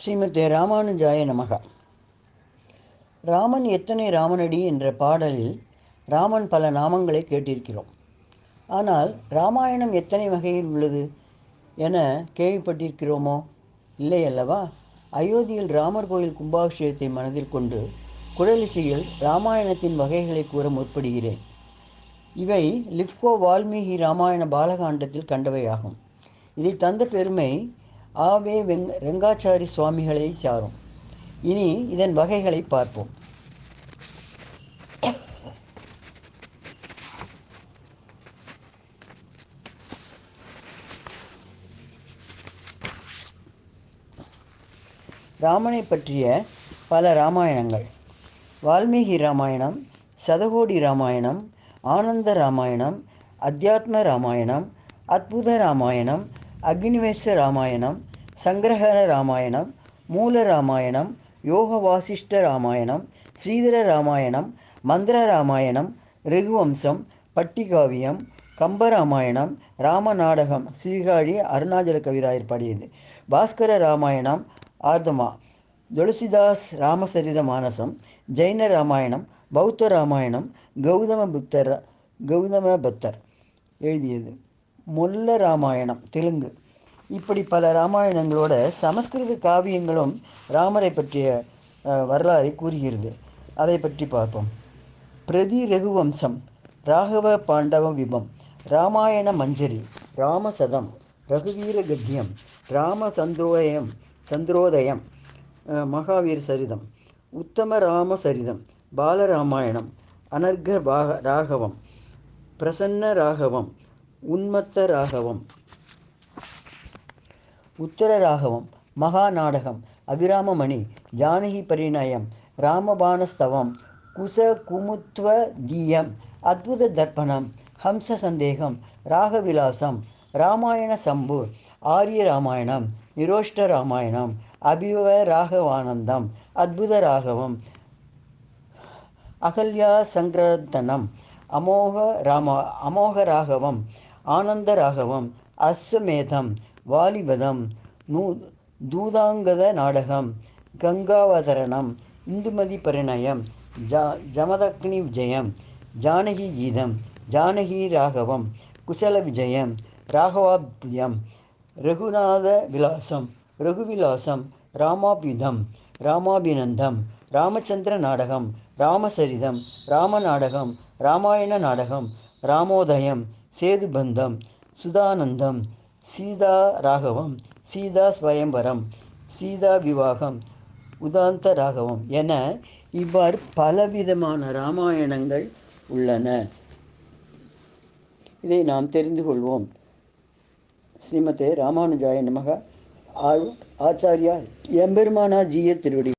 ஸ்ரீமதே ராமானுஜாய நமக. ராமன் எத்தனை ராமனடி என்ற பாடலில் ராமன் பல நாமங்களை கேட்டிருக்கிறோம். ஆனால் ராமாயணம் எத்தனை வகையில் உள்ளது என கேள்விப்பட்டிருக்கிறோமோ? இல்லை அல்லவா? அயோத்தியில் ராமர் கோயில் கும்பாபிஷேகத்தை மனதில் கொண்டு குழலிசையில் ராமாயணத்தின் வகைகளை கூற முற்படுகிறேன். இவை லிப்கோ வால்மீகி ராமாயண பாலகாண்டத்தில் கண்டவையாகும். இதை தந்த பெருமை ஆவே ரெங்காச்சாரி சுவாமிகளை சாரும். இனி இதன் வகைகளை பார்ப்போம். ராமனை பற்றிய பல ராமாயணங்கள்: வால்மீகி ராமாயணம், சதகோடி ராமாயணம், ஆனந்த ராமாயணம், அத்தியாத்ம ராமாயணம், அத்புத ராமாயணம், அக்னிவேச ராமாயணம், சங்கிரஹர ராமாயணம், மூல ராமாயணம், யோக வாசிஷ்ட ராமாயணம், ஸ்ரீதர ராமாயணம், மந்திர ராமாயணம், ரகுவம்சம், பட்டிகாவியம், கம்பராமாயணம், ராமநாடகம் சீர்காழி அருணாச்சல கவிராயர் பாடியது, பாஸ்கர ராமாயணம், ஆர்தமா, துளசிதாஸ் ராமசரித மானசம், ஜெயின ராமாயணம், பௌத்த ராமாயணம், கௌதம பத்தர் எழுதியது, மொல்ல ராமாயணம் தெலுங்கு. இப்படி பல ராமாயணங்களோட சமஸ்கிருத காவியங்களும் ராமரை பற்றிய வரலாறை கூறுகிறது. அதை பற்றி பார்ப்போம். பிரதி ரகுவம்சம், ராகவ பாண்டவ விபம், ராமாயண மஞ்சரி, ராமசதம், ரகுவீர கத்தியம், ராம சந்திரோதயம், மகாவீர சரிதம், உத்தம ராம சரிதம், பாலராமாயணம், அனர்க ராகவம், பிரசன்ன ராகவம், உன்மத்த ராகவம், உத்தர ராகவம், மகாநாடகம், அபிராமமணி, ஜானகி பரிணயம், ராமபாணஸ்தவம், குச குமுத்வ தீயம், அத்புத தர்ப்பணம், ஹம்ச சந்தேகம், ராகவிலாசம், ராமாயண சம்பு, ஆரிய ராமாயணம், நிரோஷ்ட ராமாயணம், அபிவ ராகவானந்தம், அத்புத ராகவம், அகல்யா சங்கிரதனம், அமோக ராகவம், ஆனந்த ராகவம், அஸ்வமேதம், வாலிபதம், தூதாங்கத நாடகம், கங்காவதரணம், இந்துமதி பரிணயம், ஜமதக்னி விஜயம், ஜானகி கீதம், ஜானகி ராகவம், குசல விஜயம், ராகவாபியம், ரகுநாத விலாசம், ரகுவிலாசம், ராமாபியுதம், ராமாபிநந்தம், ராமச்சந்திர நாடகம், ராமசரிதம், ராமநாடகம், ராமாயண நாடகம், ராமோதயம், சேதுபந்தம், சுதானந்தம், சீதா ராகவம், சீதா ஸ்வயம்பரம், சீதா விவாகம், உதாந்த ராகவம் என இவ்வாறு பலவிதமான ராமாயணங்கள் உள்ளன. இதை நாம் தெரிந்து கொள்வோம். ஸ்ரீமதே ராமானுஜாய நமக. ஆச்சாரியா எம்பெருமானார் ஜீயர் திருவடி.